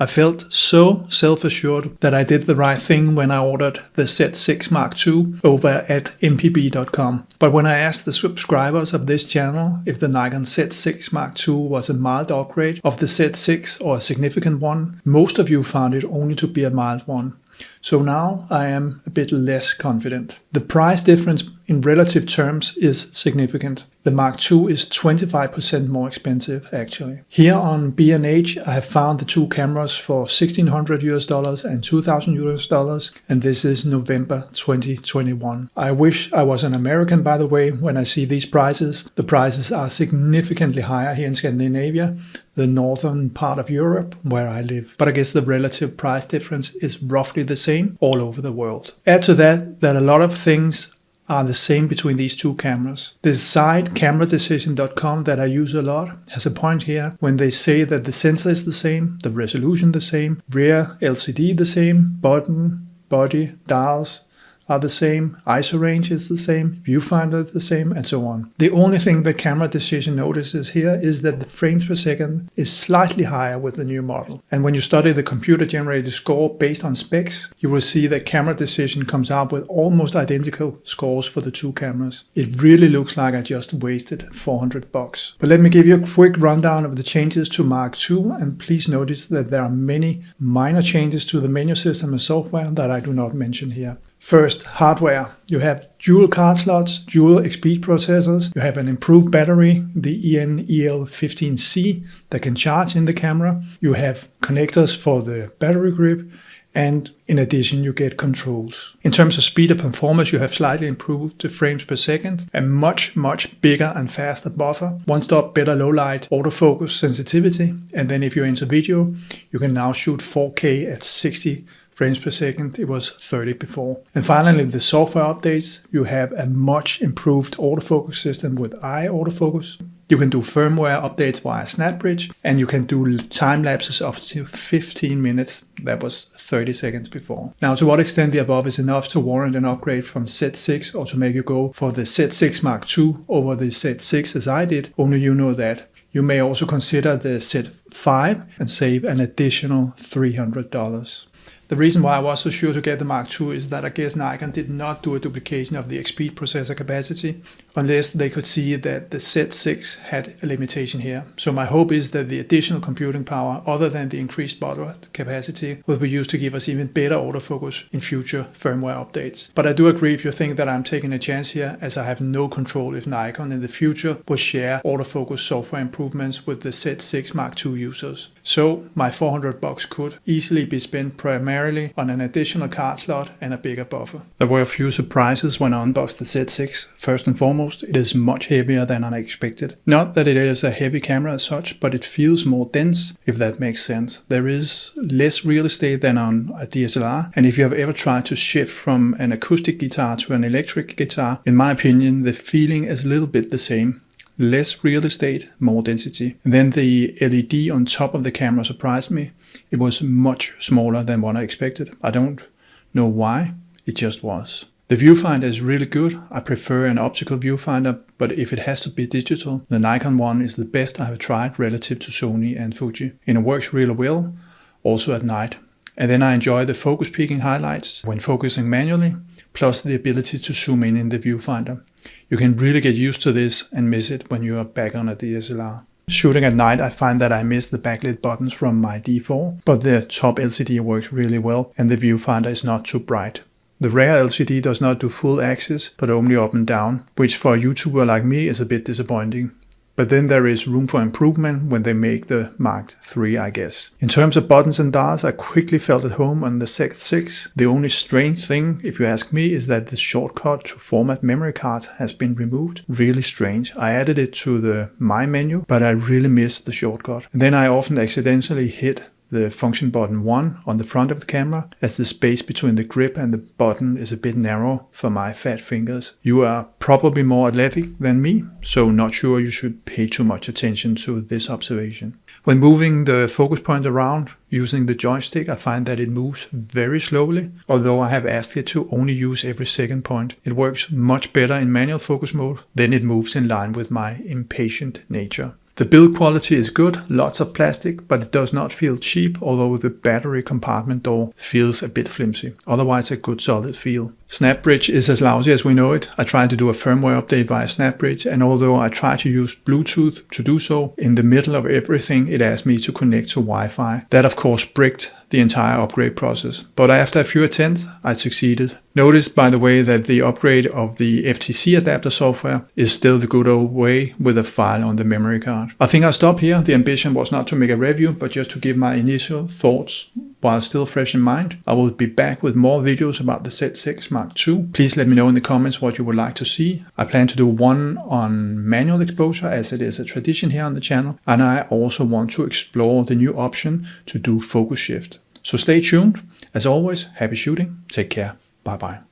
I felt so self-assured that I did the right thing when I ordered the Z6 Mark II over at mpb.com. But when I asked the subscribers of this channel if the Nikon Z6 Mark II was a mild upgrade of the Z6 or a significant one, most of you found it only to be a mild one. So now I am a bit less confident. The price difference in relative terms is significant. The Mark II is 25% more expensive actually. Here on B&H I have found the two cameras for $1,600 and $2,000, and this is November 2021. I wish I was an American, by the way, when I see these prices. The prices are significantly higher here in Scandinavia, the northern part of Europe where I live. But I guess the relative price difference is roughly the same all over the world. Add to that a lot of things are the same between these two cameras. This site, Cameradecision.com, that I use a lot, has a point here when they say that the sensor is the same, the resolution the same, rear LCD the same, button, body, dials are the same, ISO range is the same, viewfinder the same, and so on. The only thing that Cameradecision notices here is that the frames per second is slightly higher with the new model. And when you study the computer-generated score based on specs, you will see that Cameradecision comes out with almost identical scores for the two cameras. It really looks like I just wasted $400. But let me give you a quick rundown of the changes to Mark II, and please notice that there are many minor changes to the menu system and software that I do not mention here. First, hardware. You have dual card slots, dual EXPEED processors. You have an improved battery, the EL15C, that can charge in the camera. You have connectors for the battery grip. And in addition, you get controls. In terms of speed and performance, you have slightly improved the frames per second, a much bigger and faster buffer, one stop better low light autofocus sensitivity, and then if you're into video, you can now shoot 4K at 60 frames per second. It was 30 before. And finally, the software updates. You have a much improved autofocus system with eye autofocus. You can do firmware updates via Snapbridge, and you can do time lapses up to 15 minutes. That was 30 seconds before. Now, to what extent the above is enough to warrant an upgrade from Z6 or to make you go for the Z6 Mark II over the Z6 as I did, only you know that. You may also consider the Z5 and save an additional $300. The reason why I was so sure to get the Mark II is that I guess Nikon did not do a duplication of the EXPEED processor capacity, unless they could see that the Z6 had a limitation here. So my hope is that the additional computing power, other than the increased baud capacity, will be used to give us even better autofocus in future firmware updates. But I do agree if you think that I'm taking a chance here, as I have no control if Nikon in the future will share autofocus software improvements with the Z6 Mark II users. So my $400 could easily be spent primarily on an additional card slot and a bigger buffer. There were a few surprises when I unboxed the Z6. First and foremost, it is much heavier than I expected. Not that it is a heavy camera as such, but it feels more dense, if that makes sense. There is less real estate than on a DSLR, and if you have ever tried to shift from an acoustic guitar to an electric guitar, in my opinion, the feeling is a little bit the same. Less real estate, more density. And then the LED on top of the camera surprised me. It was much smaller than what I expected. I don't know why, it just was. The viewfinder is really good. I prefer an optical viewfinder, but if it has to be digital, the Nikon one is the best I have tried relative to Sony and Fuji. And it works really well, also at night. And then I enjoy the focus peaking highlights when focusing manually, plus the ability to zoom in the viewfinder. You can really get used to this and miss it when you are back on a DSLR. Shooting at night, I find that I miss the backlit buttons from my D4, but the top LCD works really well and the viewfinder is not too bright. The rear LCD does not do full axis, but only up and down, which for a YouTuber like me is a bit disappointing. But then there is room for improvement when they make the Mark III, I guess. In terms of buttons and dials, I quickly felt at home on the Z6. The only strange thing, if you ask me, is that the shortcut to format memory cards has been removed. Really strange. I added it to the My menu, but I really missed the shortcut. And then I often accidentally hit the function button 1 on the front of the camera, as the space between the grip and the button is a bit narrow for my fat fingers. You are probably more athletic than me, so not sure you should pay too much attention to this observation. When moving the focus point around using the joystick, I find that it moves very slowly, although I have asked it to only use every second point. It works much better in manual focus mode, then it moves in line with my impatient nature. The build quality is good, lots of plastic, but it does not feel cheap, although the battery compartment door feels a bit flimsy. Otherwise a good solid feel. Snapbridge is as lousy as we know it. I tried to do a firmware update via Snapbridge, and although I tried to use Bluetooth to do so, in the middle of everything it asked me to connect to Wi-Fi. That of course bricked the entire upgrade process. But after a few attempts, I succeeded. Notice, by the way, that the upgrade of the FTC adapter software is still the good old way with a file on the memory card. I think I'll stop here. The ambition was not to make a review, but just to give my initial thoughts while still fresh in mind. I will be back with more videos about the Z6 Mark II. Please let me know in the comments what you would like to see. I plan to do one on manual exposure, as it is a tradition here on the channel, and I also want to explore the new option to do focus shift. So stay tuned. As always, happy shooting. Take care. Bye bye.